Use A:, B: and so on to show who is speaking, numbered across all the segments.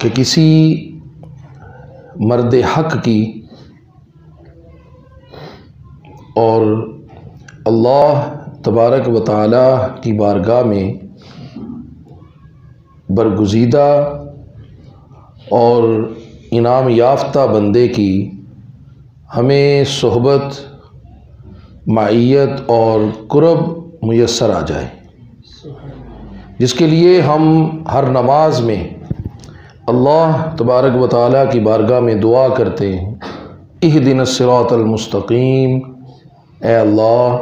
A: کہ کسی مرد حق کی اور اللہ تبارک و تعالی کی بارگاہ میں برگزیدہ اور انعام یافتہ بندے کی ہمیں صحبت، معیت اور قرب میسر آ جائے، جس کے لیے ہم ہر نماز میں اللہ تبارک و تعالیٰ کی بارگاہ میں دعا کرتے ہیں، اہدنا الصراط المستقیم، اے اللہ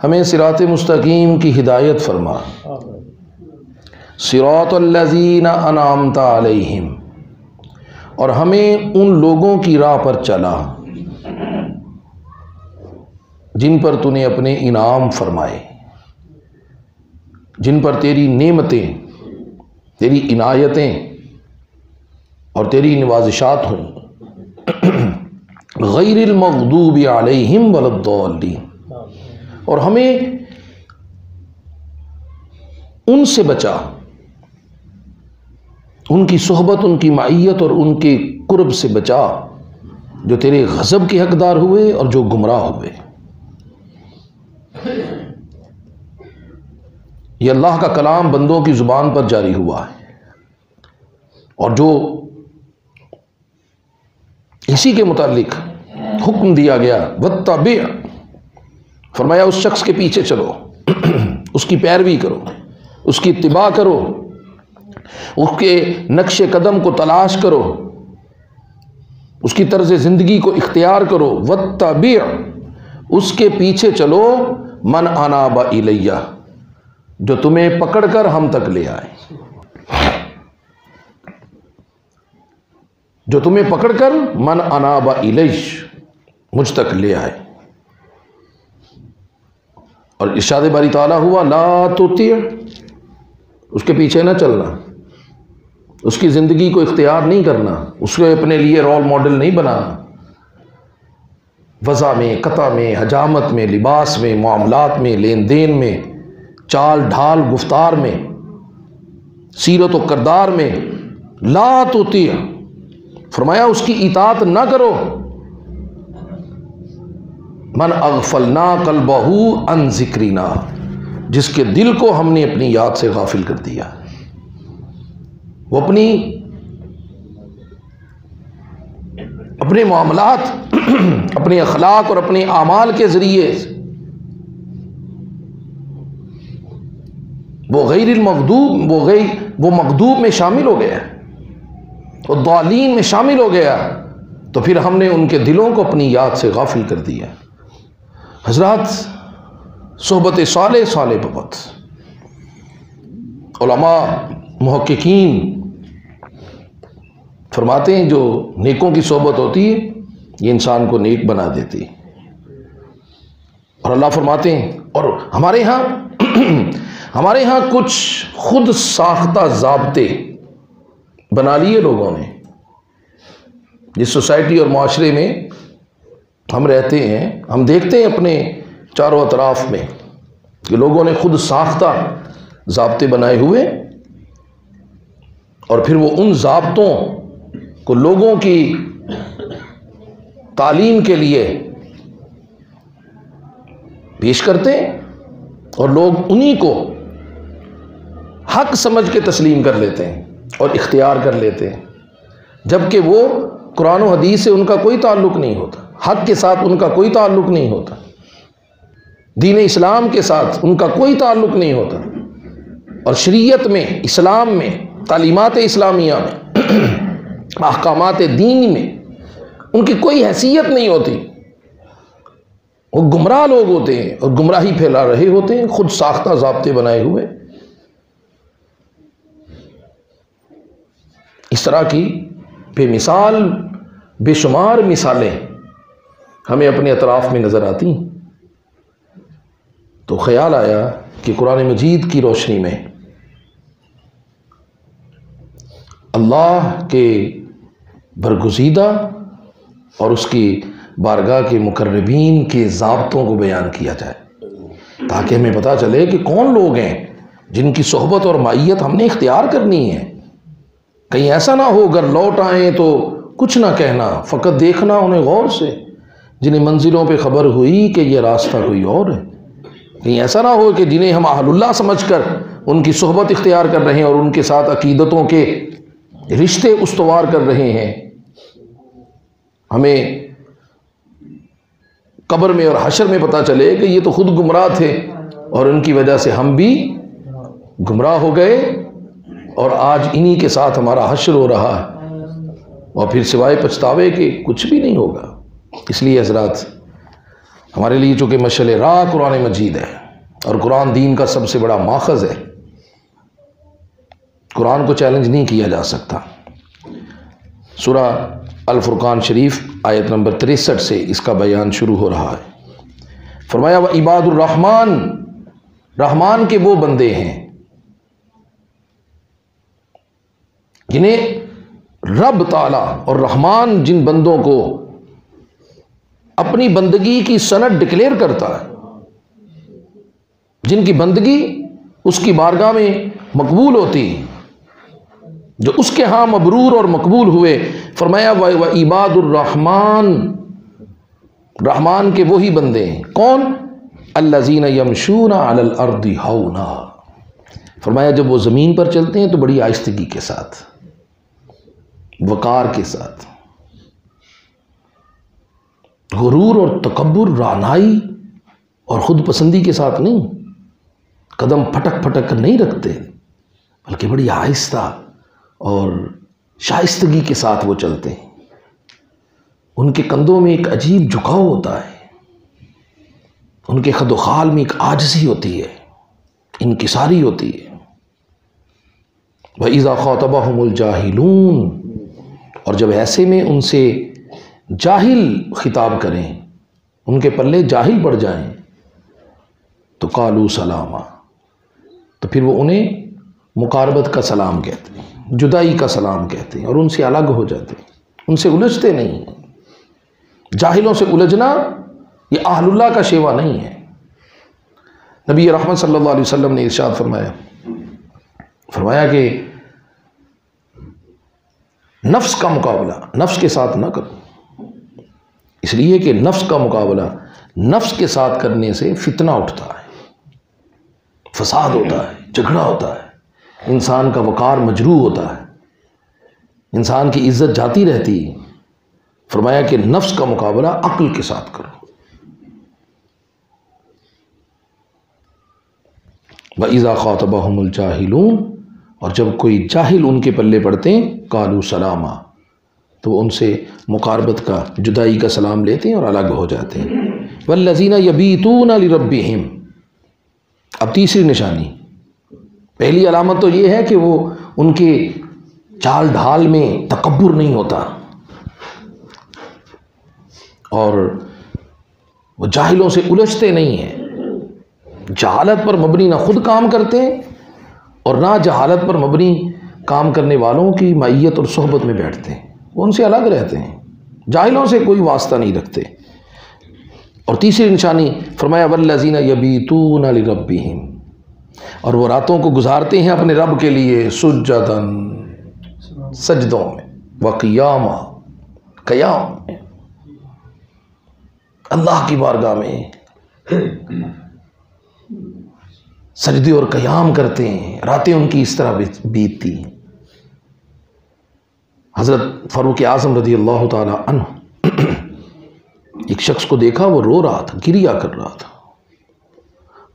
A: ہمیں صراط مستقیم کی ہدایت فرما، صراط الذین انعمت علیہم، اور ہمیں ان لوگوں کی راہ پر چلا جن پر تو نے اپنے انعام فرمائے، جن پر تیری نعمتیں، تیری عنایتیں اور تیری نوازشات ہوئیں، غیر المغضوب علیہم ولا الضالین، اور ہمیں ان سے بچا، ان کی صحبت، ان کی معیت اور ان کے قرب سے بچا جو تیرے غضب کے حقدار ہوئے اور جو گمراہ ہوئے۔ یہ اللہ کا کلام بندوں کی زبان پر جاری ہوا ہے، اور جو اسی کے متعلق حکم دیا گیا، واتبع، فرمایا اس شخص کے پیچھے چلو، اس کی پیروی کرو، اس کی اتباع کرو، اس کے نقش قدم کو تلاش کرو، اس کی طرز زندگی کو اختیار کرو، واتبع، اس کے پیچھے چلو، من اناب الیہ، جو تمہیں پکڑ کر ہم تک لے آئے، جو تمہیں پکڑ کر من اناب الیہ، مجھ تک لے آئے۔ اور ارشاد باری تعالیٰ ہوا، لا تطیع، اس کے پیچھے نہ چلنا، اس کی زندگی کو اختیار نہیں کرنا، اس کو اپنے لیے رول ماڈل نہیں بنانا، وضع میں، قطع میں، حجامت میں، لباس میں، معاملات میں، لین دین میں، چال ڈھال گفتار میں، سیرت و کردار میں، لا تطیع، فرمایا اس کی اطاعت نہ کرو، من اغفلنا قلبہ عن ذکرنا، جس کے دل کو ہم نے اپنی یاد سے غافل کر دیا، وہ اپنے معاملات، اپنے اخلاق اور اپنے اعمال کے ذریعے وہ غیر المغضوب، وہ مغضوب میں شامل ہو گیا، وہ ضالین میں شامل ہو گیا، تو پھر ہم نے ان کے دلوں کو اپنی یاد سے غافل کر دیا۔ حضرات، صحبت صالح بابت علماء محققین فرماتے ہیں جو نیکوں کی صحبت ہوتی ہے یہ انسان کو نیک بنا دیتی ہے، اور اللہ فرماتے ہیں، اور ہمارے ہاں کچھ خود ساختہ ضابطے بنا لیے لوگوں نے، جس سوسائٹی اور معاشرے میں ہم رہتے ہیں، ہم دیکھتے ہیں اپنے چاروں اطراف میں کہ لوگوں نے خود ساختہ ضابطے بنائے ہوئے، اور پھر وہ ان ضابطوں کو لوگوں کی تعلیم کے لیے پیش کرتے ہیں، اور لوگ انہی کو حق سمجھ کے تسلیم کر لیتے ہیں اور اختیار کر لیتے ہیں، جبکہ وہ قرآن و حدیث سے ان کا کوئی تعلق نہیں ہوتا، حق کے ساتھ ان کا کوئی تعلق نہیں ہوتا، دین اسلام کے ساتھ ان کا کوئی تعلق نہیں ہوتا، اور شریعت میں، اسلام میں، تعلیمات اسلامیہ میں، احکامات دین میں ان کی کوئی حیثیت نہیں ہوتی، وہ گمراہ لوگ ہوتے ہیں اور گمراہی پھیلا رہے ہوتے ہیں، خود ساختہ ضابطے بنائے ہوئے۔ اس طرح کی بے مثال، بے شمار مثالیں ہمیں اپنے اطراف میں نظر آتی ہیں، تو خیال آیا کہ قرآن مجید کی روشنی میں اللہ کے برگزیدہ اور اس کی بارگاہ کے مقربین کے ضابطوں کو بیان کیا جائے، تاکہ ہمیں پتہ چلے کہ کون لوگ ہیں جن کی صحبت اور معیت ہم نے اختیار کرنی ہے، کہیں ایسا نہ ہو اگر لوٹ آئیں تو کچھ نہ کہنا، فقط دیکھنا انہیں غور سے، جنہیں منزلوں پہ خبر ہوئی کہ یہ راستہ کوئی اور ہے۔ کہیں ایسا نہ ہو کہ جنہیں ہم اہل اللہ سمجھ کر ان کی صحبت اختیار کر رہے ہیں اور ان کے ساتھ عقیدتوں کے رشتے استوار کر رہے ہیں، ہمیں قبر میں اور حشر میں پتہ چلے کہ یہ تو خود گمراہ تھے اور ان کی وجہ سے ہم بھی گمراہ ہو گئے اور آج انہی کے ساتھ ہمارا حشر ہو رہا ہے، اور پھر سوائے پچھتاوے کہ کچھ بھی نہیں ہوگا۔ اس لیے حضرات، ہمارے لیے چونکہ مشعل راہ قرآن مجید ہے اور قرآن دین کا سب سے بڑا ماخذ ہے، قرآن کو چیلنج نہیں کیا جا سکتا۔ سورہ الفرقان شریف آیت نمبر 63 سے اس کا بیان شروع ہو رہا ہے۔ فرمایا وعباد الرحمن، رحمان کے وہ بندے ہیں جنہیں رب تعالیٰ اور رحمان جن بندوں کو اپنی بندگی کی سند ڈکلیئر کرتا ہے، جن کی بندگی اس کی بارگاہ میں مقبول ہوتی، جو اس کے ہاں مبرور اور مقبول ہوئے، فرمایا وعباد الرحمن، رحمان کے وہی بندے ہیں۔ کون؟ الذین یمشون علی الارض ہونا، فرمایا جب وہ زمین پر چلتے ہیں تو بڑی آہستگی کے ساتھ، وقار کے ساتھ، غرور اور تکبر، رعنائی اور خود پسندی کے ساتھ نہیں، قدم پھٹک پھٹک کر نہیں رکھتے، بلکہ بڑی آہستہ اور شائستگی کے ساتھ وہ چلتے ہیں۔ ان کے کندھوں میں ایک عجیب جھکاؤ ہوتا ہے، ان کے خد و خال میں ایک عاجزی ہوتی ہے، انکساری ہوتی ہے۔ وَإِذَا خَاطَبَهُمُ الْجَاهِلُونَ، اور جب ایسے میں ان سے جاہل خطاب کریں، ان کے پلے جاہل پڑ جائیں، تو قالوا سلاما، تو پھر وہ انہیں مقاربت کا سلام کہتے ہیں، جدائی کا سلام کہتے ہیں، اور ان سے الگ ہو جاتے ہیں، ان سے الجھتے نہیں ہیں۔ جاہلوں سے الجھنا یہ اہل اللہ کا شیوا نہیں ہے۔ نبی رحمت صلی اللہ علیہ وسلم نے ارشاد فرمایا کہ نفس کا مقابلہ نفس کے ساتھ نہ کرو، اس لیے کہ نفس کا مقابلہ نفس کے ساتھ کرنے سے فتنہ اٹھتا ہے، فساد ہوتا ہے، جھگڑا ہوتا ہے، انسان کا وقار مجروح ہوتا ہے، انسان کی عزت جاتی رہتی ہے۔ فرمایا کہ نفس کا مقابلہ عقل کے ساتھ کرو۔ وَإِذَا خَاطَبَهُمُ الْجَاهِلُونَ، اور جب کوئی جاہل ان کے پلے پڑتے ہیں، قالوا سلاما، تو وہ ان سے مقاربت کا، جدائی کا سلام لیتے ہیں اور الگ ہو جاتے ہیں۔ وَالَّذِينَ يَبِيتُونَ لِرَبِّهِمْ، اب تیسری نشانی، پہلی علامت تو یہ ہے کہ وہ ان کے چال ڈھال میں تکبر نہیں ہوتا، اور وہ جاہلوں سے الجھتے نہیں ہیں، جہالت پر مبنی نہ خود کام کرتے ہیں اور نہ جہالت پر مبنی کام کرنے والوں کی معیت اور صحبت میں بیٹھتے ہیں، وہ ان سے الگ رہتے ہیں، جاہلوں سے کوئی واسطہ نہیں رکھتے۔ اور تیسری نشانی فرمایا والذین یبیتون لربہم، اور وہ راتوں کو گزارتے ہیں اپنے رب کے لیے سجداً، سجدوں میں، وقیاما، قیام میں، اللہ کی بارگاہ میں سجدے اور قیام کرتے ہیں، راتیں ان کی اس طرح بیتتی ہیں۔ حضرت فاروق اعظم رضی اللہ تعالی عنہ ایک شخص کو دیکھا، وہ رو رہا تھا، گریا کر رہا تھا،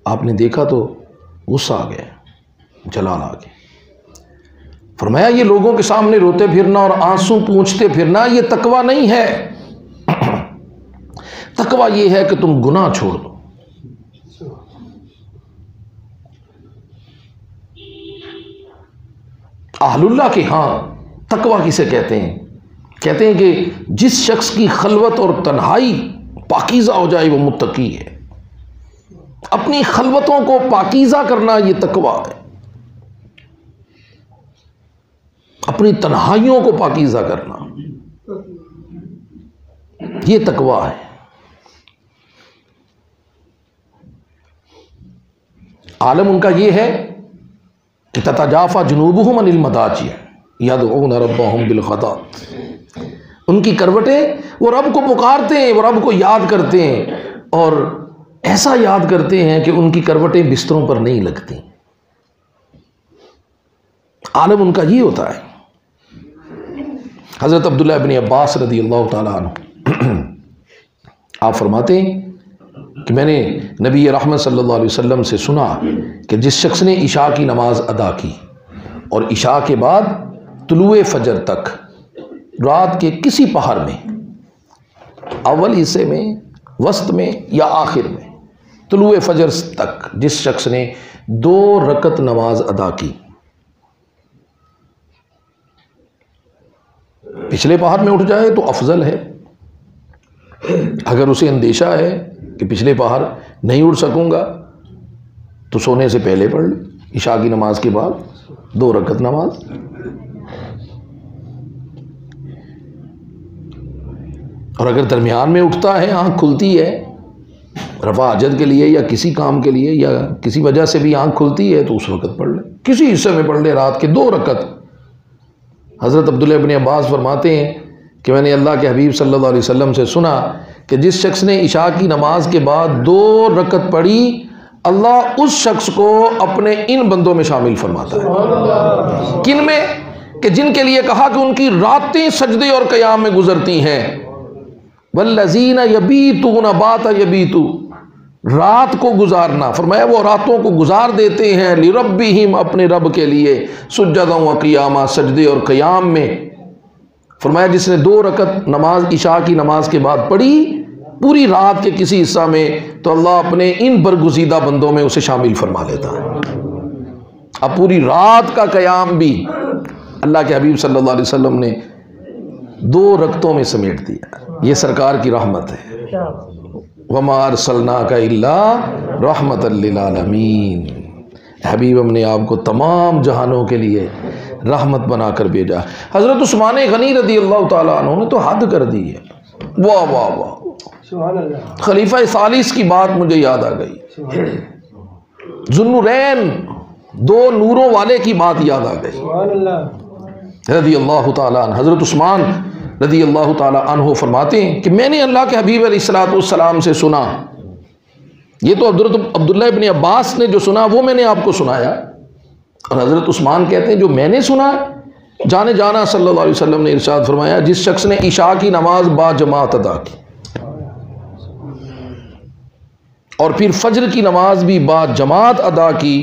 A: آپ نے دیکھا تو غصہ آ گیا، جلال آ گیا۔ فرمایا یہ لوگوں کے سامنے روتے پھرنا اور آنسو پونچھتے پھرنا یہ تقویٰ نہیں ہے، تقویٰ یہ ہے کہ تم گناہ چھوڑ دو۔ اہل اللہ کے ہاں تقویٰ کسے کہتے ہیں؟ کہتے ہیں کہ جس شخص کی خلوت اور تنہائی پاکیزہ ہو جائے وہ متقی ہے۔ اپنی خلوتوں کو پاکیزہ کرنا یہ تقویٰ ہے، اپنی تنہائیوں کو پاکیزہ کرنا یہ تقویٰ ہے۔ عالم ان کا یہ ہے کہ تتجافی جنوبہم عن المضاجع، یدعون ربهم بالغداۃ، ان کی کروٹیں وہ رب کو پکارتے ہیں، وہ رب کو یاد کرتے ہیں، اور ایسا یاد کرتے ہیں کہ ان کی کروٹیں بستروں پر نہیں لگتی۔ عالم ان کا یہ ہوتا ہے۔ حضرت عبداللہ ابن عباس رضی اللہ تعالیٰ عنہ آپ فرماتے ہیں کہ میں نے نبی رحمت صلی اللہ علیہ وسلم سے سنا کہ جس شخص نے عشاء کی نماز ادا کی اور عشاء کے بعد طلوع فجر تک رات کے کسی پہر میں، اول حصے میں، وسط میں یا آخر میں، طلوع فجر تک جس شخص نے 2 رکعت نماز ادا کی، پچھلے پہر میں اٹھ جائے تو افضل ہے، اگر اسے اندیشہ ہے کہ پچھلے پہر نہیں اٹھ سکوں گا تو سونے سے پہلے پڑھ لے، عشاء کی نماز کے بعد 2 رکعت نماز۔ اور اگر درمیان میں اٹھتا ہے، آنکھ کھلتی ہے رفع حاجت کے لیے یا کسی کام کے لیے یا کسی وجہ سے بھی آنکھ کھلتی ہے، تو اس وقت پڑھ لے، کسی حصے میں پڑھ لے رات کے 2 رکعت۔ حضرت عبداللہ ابن عباس فرماتے ہیں کہ میں نے اللہ کے حبیب صلی اللہ علیہ وسلم سے سنا کہ جس شخص نے عشاء کی نماز کے بعد 2 رکعت پڑھی، اللہ اس شخص کو اپنے ان بندوں میں شامل فرماتا ہے۔ کن میں؟ کہ جن کے لیے کہا کہ ان کی راتیں سجدے اور قیام میں گزرتی ہیں۔ والذین یبیتون بات یبیتو، رات کو گزارنا، فرمایا وہ راتوں کو گزار دیتے ہیں لربہم، اپنے رب کے لیے، سجدا و قیاما، سجدے اور قیام میں۔ فرمایا جس نے 2 رکعت نماز عشاء کی نماز کے بعد پڑھی پوری رات کے کسی حصہ میں، تو اللہ اپنے ان برگزیدہ بندوں میں اسے شامل فرما لیتا ہے۔ اب پوری رات کا قیام بھی اللہ کے حبیب صلی اللہ علیہ وسلم نے 2 رکعتوں میں سمیٹ دیا۔ یہ سرکار کی رحمت ہے۔ وما ارسلناک الا رحمۃ للعالمین، حبیب ہم نے آپ کو تمام جہانوں کے لیے رحمت بنا کر بھیجا۔ حضرت عثمان غنی رضی اللہ تعالیٰ عنہ نے تو حد کر دی ہے۔ واہ واہ واہ، خلیفہ ثالث کی بات مجھے یاد آ گئی، ذوالنورین، 2 نوروں والے کی بات یاد آ گئی رضی اللہ تعالیٰ عنہ۔ حضرت عثمان رضی اللہ تعالیٰ عنہ فرماتے ہیں کہ میں نے اللہ کے حبیب علیہ الصلوۃ والسلام سے سنا، یہ تو حضرت عبداللہ ابن عباس نے جو سنا وہ میں نے آپ کو سنایا، اور حضرت عثمان کہتے ہیں جو میں نے سنا، جانے جانا صلی اللہ علیہ وسلم نے ارشاد فرمایا جس شخص نے عشاء کی نماز با جماعت ادا کی اور پھر فجر کی نماز بھی با جماعت ادا کی،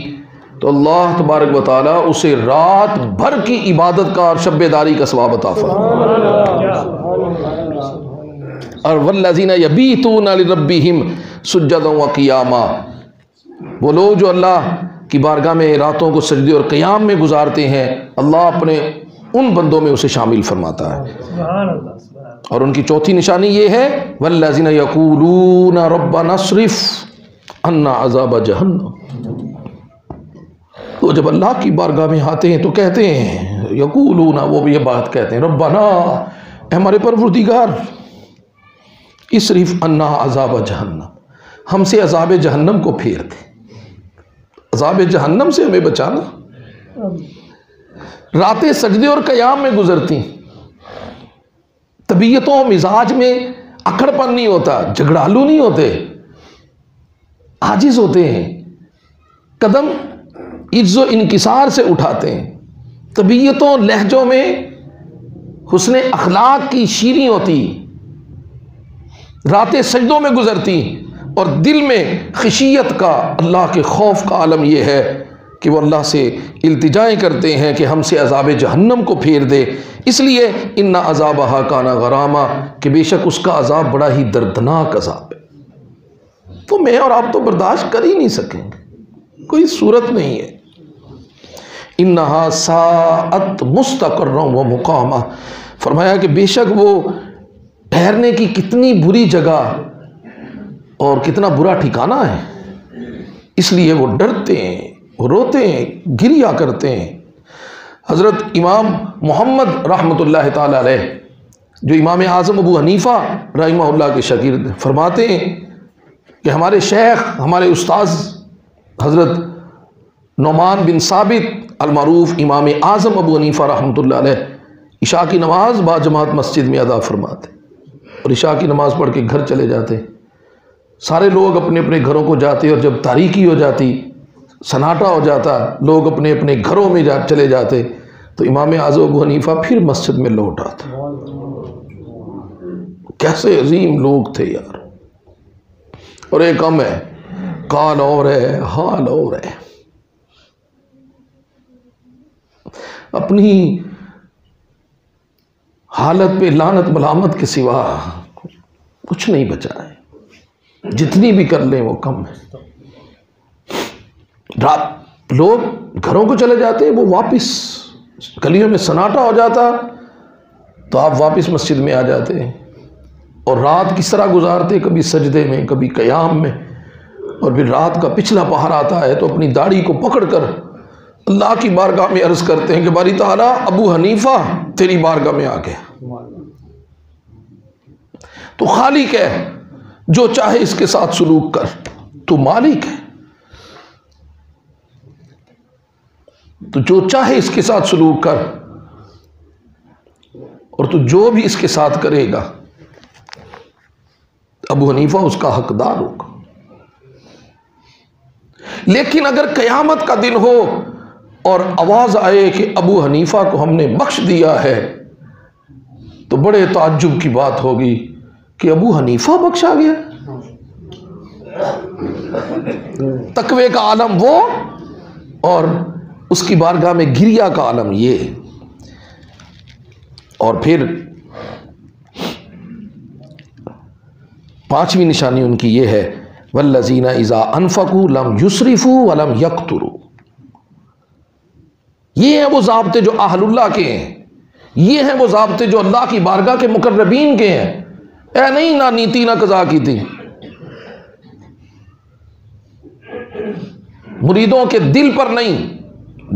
A: تو اللہ تبارک و تعالیٰ اسے رات بھر کی عبادت کا اور شب بیداری کا ثواب عطا فرمائے۔ اور والذین یبیتون لربہم سجدا و قیاما، وہ لوگ جو اللہ کی بارگاہ میں راتوں کو سجدے اور قیام میں گزارتے ہیں، اللہ اپنے ان بندوں میں اسے شامل فرماتا ہے۔ اور ان کی چوتھی نشانی یہ ہے والذین یقولون ربنا اصرف عنا عذاب جہنم، تو جب اللہ کی بارگاہ میں آتے ہیں تو کہتے ہیں، یقولون، وہ بھی یہ بات کہتے ہیں، ربنا، اے ہمارے پروردگار، اصرف عنا عذاب جہنم، ہم سے عذاب جہنم کو پھیر دے، عذاب جہنم سے ہمیں بچانا۔ راتیں سجدے اور قیام میں گزرتی، طبیعتوں مزاج میں اکڑ پن نہیں ہوتا، جھگڑالو نہیں ہوتے، عاجز ہوتے ہیں، قدم عجز و انکسار سے اٹھاتے ہیں، طبیعتوں لہجوں میں حسن اخلاق کی شیریں ہوتی، راتیں سجدوں میں گزرتی، اور دل میں خشیت کا، اللہ کے خوف کا عالم یہ ہے کہ وہ اللہ سے التجائیں کرتے ہیں کہ ہم سے عذاب جہنم کو پھیر دے، اس لیے ان عذابہا کان غراما، کہ بے شک اس کا عذاب بڑا ہی دردناک عذاب ہے، تو میں اور آپ تو برداشت کر ہی نہیں سکیں گے، کوئی صورت نہیں ہے۔ انہا ساعت مستقرا و مقاما، فرمایا کہ بے شک وہ ٹھہرنے کی کتنی بری جگہ اور کتنا برا ٹھکانہ ہے، اس لیے وہ ڈرتے ہیں، وہ روتے ہیں، گریا کرتے ہیں۔ حضرت امام محمد رحمۃ اللہ تعالی علیہ، جو امام اعظم ابو حنیفہ رحمہ اللہ کے شاگرد، فرماتے ہیں کہ ہمارے شیخ، ہمارے استاذ حضرت نعمان بن ثابت المعروف امام اعظم ابو حنیفہ رحمۃ اللہ علیہ عشاء کی نماز با جماعت مسجد میں ادا فرماتے اور عشاء کی نماز پڑھ کے گھر چلے جاتے. سارے لوگ اپنے اپنے گھروں کو جاتے اور جب تاریکی ہو جاتی، سناٹا ہو جاتا، لوگ اپنے اپنے گھروں میں چلے جاتے، تو امام اعظم ابو حنیفہ پھر مسجد میں لوٹ آتے. کیسے عظیم لوگ تھے یار. اور ایک کم ہے، قال اور ہے، حال اور ہے. اپنی حالت پہ لعنت ملامت کے سوا کچھ نہیں بچا ہے. جتنی بھی کر لیں وہ کم ہے. رات لوگ گھروں کو چلے جاتے، وہ واپس گلیوں میں سناٹا ہو جاتا تو آپ واپس مسجد میں آ جاتے اور رات کس طرح گزارتے، کبھی سجدے میں کبھی قیام میں. اور پھر رات کا پچھلا پہر آتا ہے تو اپنی داڑھی کو پکڑ کر اللہ کی بارگاہ میں عرض کرتے ہیں کہ باری تعالیٰ ابو حنیفہ تیری بارگاہ میں آ گیا. تو خالق ہے، جو چاہے اس کے ساتھ سلوک کر. تو مالک ہے، تو جو چاہے اس کے ساتھ سلوک کر، اور تو جو بھی اس کے ساتھ کرے گا ابو حنیفہ اس کا حقدار ہوگا. لیکن اگر قیامت کا دن ہو اور آواز آئے کہ ابو حنیفہ کو ہم نے بخش دیا ہے، تو بڑے تعجب کی بات ہوگی کہ ابو حنیفہ بخشا گیا. تقوی کا عالم وہ اور اس کی بارگاہ میں گریہ کا عالم یہ. اور پھر پانچویں نشانی ان کی یہ ہے والذین اذا انفقوا لم یسرفوا ولم یقتروا. یہ ہیں وہ ضابطے جو اہل اللہ کے ہیں، یہ ہیں وہ ضابطے جو اللہ کی بارگاہ کے مقربین کے ہیں. اے نہیں نہ نیتی نہ قضا کی تھی. مریدوں کے دل پر نہیں،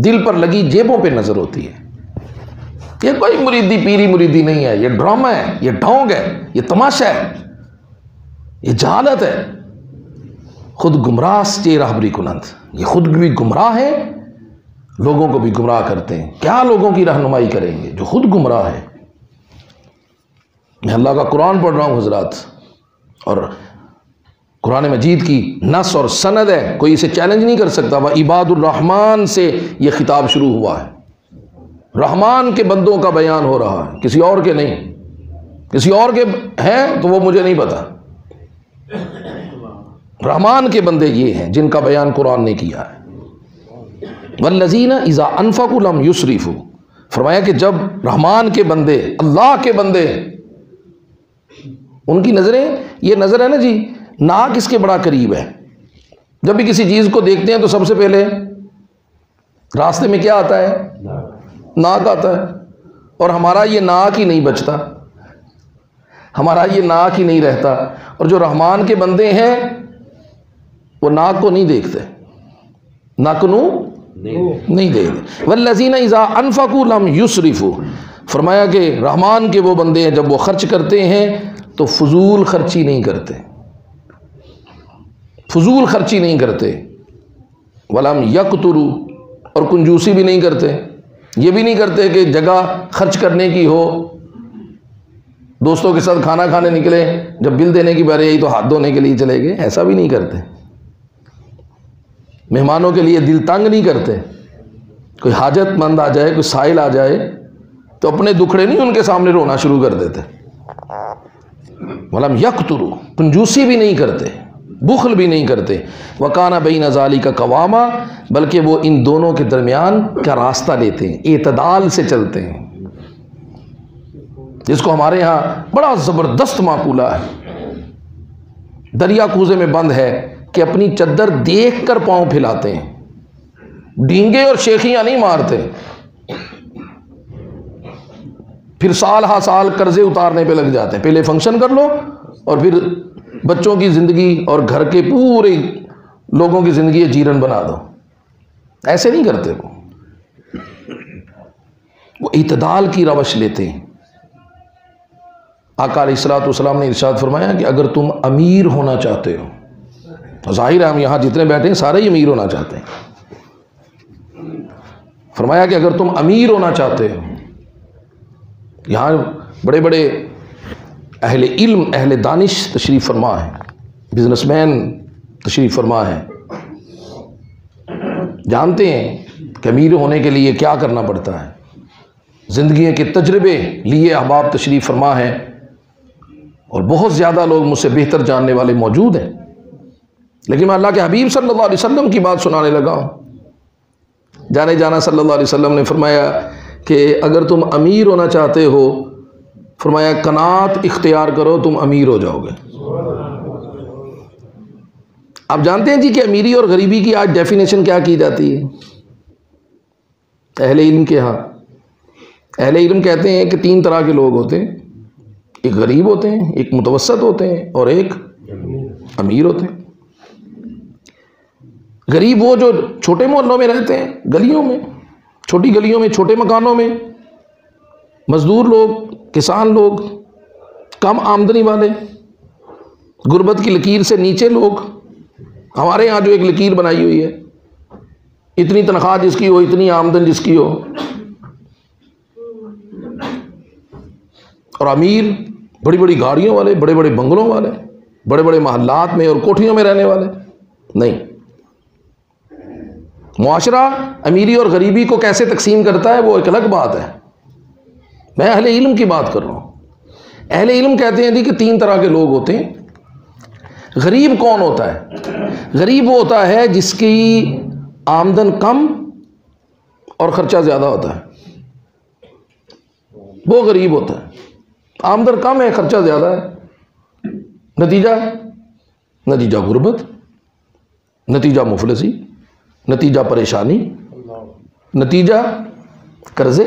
A: دل پر لگی جیبوں پہ نظر ہوتی ہے. یہ کوئی مریدی پیری مریدی نہیں ہے، یہ ڈرامہ ہے، یہ ڈھونگ ہے، یہ تماشا ہے، یہ جہالت ہے. خود گمراہ سے راہبری کنند، یہ خود بھی گمراہ ہے، لوگوں کو بھی گمراہ کرتے ہیں. کیا لوگوں کی رہنمائی کریں گے جو خود گمراہ ہے. میں اللہ کا قرآن پڑھ رہا ہوں حضرات، اور قرآن مجید کی نص اور سند ہے، کوئی اسے چیلنج نہیں کر سکتا. وعباد الرحمن سے یہ خطاب شروع ہوا ہے. رحمان کے بندوں کا بیان ہو رہا ہے، کسی اور کے نہیں. کسی اور کے ہیں تو وہ مجھے نہیں پتا. رحمان کے بندے یہ ہیں جن کا بیان قرآن نے کیا ہے. والذین اذا انفقوا لم یسرفوا، فرمایا کہ جب رحمان کے بندے، اللہ کے بندے، ان کی نظریں، یہ نظر ہے نا جی، ناک اس کے بڑا قریب ہے. جب بھی کسی چیز کو دیکھتے ہیں تو سب سے پہلے راستے میں کیا آتا ہے؟ ناک آتا ہے. اور ہمارا یہ ناک ہی نہیں بچتا، ہمارا یہ ناک ہی نہیں رہتا. اور جو رحمان کے بندے ہیں وہ ناک کو نہیں دیکھتے، ناکنو نہیں دیکھتے. والذین اذا انفقوا لم یسرفوا، فرمایا کہ رحمان کے وہ بندے ہیں جب وہ خرچ کرتے ہیں تو فضول خرچی نہیں کرتے، فضول خرچی نہیں کرتے. ولم یقتروا، اور کنجوسی بھی نہیں کرتے. یہ بھی نہیں کرتے کہ جگہ خرچ کرنے کی ہو، دوستوں کے ساتھ کھانا کھانے نکلے، جب بل دینے کی باری آئی تو ہاتھ دھونے کے لیے چلے گئے. ایسا بھی نہیں کرتے. مہمانوں کے لیے دل تنگ نہیں کرتے. کوئی حاجت مند آ جائے، کوئی سائل آ جائے تو اپنے دکھڑے نہیں ان کے سامنے رونا شروع کر دیتے. ولم یقتروا، کنجوسی بھی نہیں کرتے، بخل بھی نہیں کرتے. وکانہ بین ذالک قواما، بلکہ وہ ان دونوں کے درمیان کا راستہ لیتے ہیں، اعتدال سے چلتے ہیں. جس کو ہمارے ہاں بڑا زبردست معقولہ ہے، دریا کوزے میں بند ہے کہ اپنی چادر دیکھ کر پاؤں پھیلاتے ہیں، ڈینگے اور شیخیاں نہیں مارتے. پھر سال ہا سال قرضے اتارنے پہ لگ جاتے ہیں. پہلے فنکشن کر لو اور پھر بچوں کی زندگی اور گھر کے پورے لوگوں کی زندگی جیرن بنا دو. ایسے نہیں کرتے. وہ اعتدال کی روش لیتے ہیں. آقا علیہ الصلوۃ والسلام نے ارشاد فرمایا کہ اگر تم امیر ہونا چاہتے ہو، ظاہر ہے ہم یہاں جتنے بیٹھے ہیں سارے ہی امیر ہونا چاہتے ہیں، فرمایا کہ اگر تم امیر ہونا چاہتے ہو، یہاں بڑے بڑے اہل علم، اہل دانش تشریف فرما ہیں، بزنس مین تشریف فرما ہیں، جانتے ہیں کہ امیر ہونے کے لیے کیا کرنا پڑتا ہے، زندگی کے تجربے لیے احباب تشریف فرما ہیں، اور بہت زیادہ لوگ مجھ سے بہتر جاننے والے موجود ہیں، لیکن میں اللہ کے حبیب صلی اللہ علیہ وسلم کی بات سنانے لگا ہوں۔ جانے جانا صلی اللہ علیہ وسلم نے فرمایا کہ اگر تم امیر ہونا چاہتے ہو، فرمایا قناعت اختیار کرو، تم امیر ہو جاؤ گے۔ آپ جانتے ہیں جی کہ امیری اور غریبی کی آج ڈیفینیشن کیا کی جاتی ہے اہل علم کے ہاں؟ اہل علم کہتے ہیں کہ 3 طرح کے لوگ ہوتے ہیں، ایک غریب ہوتے ہیں، ایک متوسط ہوتے ہیں، اور ایک امیر ہوتے ہیں۔ غریب وہ جو چھوٹے محلوں میں رہتے ہیں، گلیوں میں، چھوٹی گلیوں میں، چھوٹے مکانوں میں، مزدور لوگ، کسان لوگ، کم آمدنی والے، غربت کی لکیر سے نیچے لوگ۔ ہمارے ہاں جو ایک لکیر بنائی ہوئی ہے، اتنی تنخواہ جس کی ہو، اتنی آمدن جس کی ہو، اور امیر بڑی بڑی گاڑیوں والے، بڑے بڑے بنگلوں والے، بڑے بڑے محلات میں اور کوٹھیوں میں رہنے والے نہیں۔ معاشرہ امیری اور غریبی کو کیسے تقسیم کرتا ہے وہ ایک الگ بات ہے، میں اہل علم کی بات کر رہا ہوں۔ اہل علم کہتے ہیں کہ 3 طرح کے لوگ ہوتے ہیں۔ غریب کون ہوتا ہے؟ غریب وہ ہوتا ہے جس کی آمدن کم اور خرچہ زیادہ ہوتا ہے، وہ غریب ہوتا ہے۔ آمدن کم ہے، خرچہ زیادہ ہے، نتیجہ غربت، نتیجہ مفلسی، نتیجہ پریشانی، نتیجہ قرضے،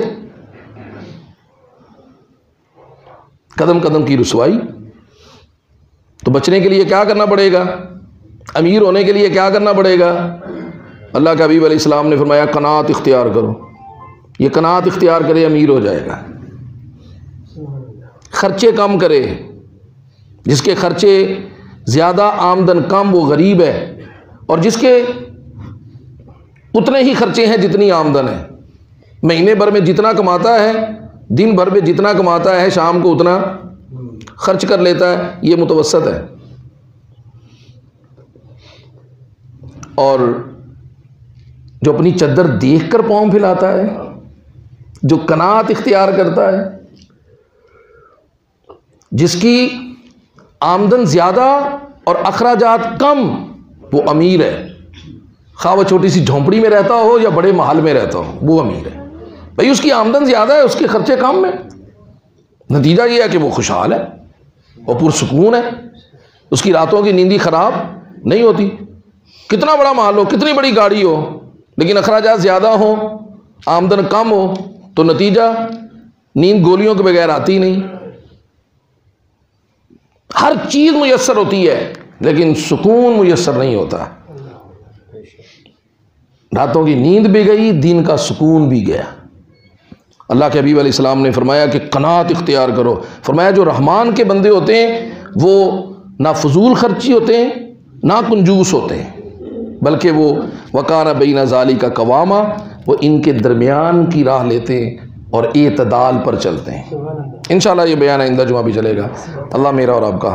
A: قدم قدم کی رسوائی۔ تو بچنے کے لیے کیا کرنا پڑے گا؟ امیر ہونے کے لیے کیا کرنا پڑے گا؟ اللہ کے حبیب علیہ السلام نے فرمایا قناعت اختیار کرو۔ یہ قناعت اختیار کرے امیر ہو جائے گا۔ خرچے کم کرے، جس کے خرچے زیادہ، آمدن کم، وہ غریب ہے، اور جس کے اتنے ہی خرچے ہیں جتنی آمدن ہے، مہینے بھر میں جتنا کماتا ہے، دن بھر میں جتنا کماتا ہے، شام کو اتنا خرچ کر لیتا ہے، یہ متوسط ہے۔ اور جو اپنی چادر دیکھ کر پاؤں پھیلاتا ہے، جو قناعت اختیار کرتا ہے، جس کی آمدن زیادہ اور اخراجات کم، وہ امیر ہے، خواہ وہ چھوٹی سی جھونپڑی میں رہتا ہو یا بڑے محل میں رہتا ہو، وہ امیر ہے۔ بھئی اس کی آمدن زیادہ ہے، اس کے خرچے کم ہیں، نتیجہ یہ ہے کہ وہ خوشحال ہے اور پرسکون ہے، اس کی راتوں کی نیندی خراب نہیں ہوتی۔ کتنا بڑا محل ہو، کتنی بڑی گاڑی ہو، لیکن اخراجات زیادہ ہوں، آمدن کم ہو، تو نتیجہ نیند گولیوں کے بغیر آتی نہیں۔ ہر چیز میسر ہوتی ہے لیکن سکون میسر نہیں ہوتا۔ راتوں کی نیند بھی گئی، دین کا سکون بھی گیا۔ اللہ کے حبیب علیہ السلام نے فرمایا کہ قناعت اختیار کرو۔ فرمایا جو رحمان کے بندے ہوتے ہیں وہ نہ فضول خرچی ہوتے ہیں، نہ کنجوس ہوتے ہیں، بلکہ وہ وَقَانَ بَيْنَ ذَلِكَ قَوَامًا، وہ ان کے درمیان کی راہ لیتے ہیں اور اعتدال پر چلتے ہیں۔ انشاءاللہ یہ بیان آئندہ جمعہ بھی چلے گا۔ اللہ میرا اور آپ کا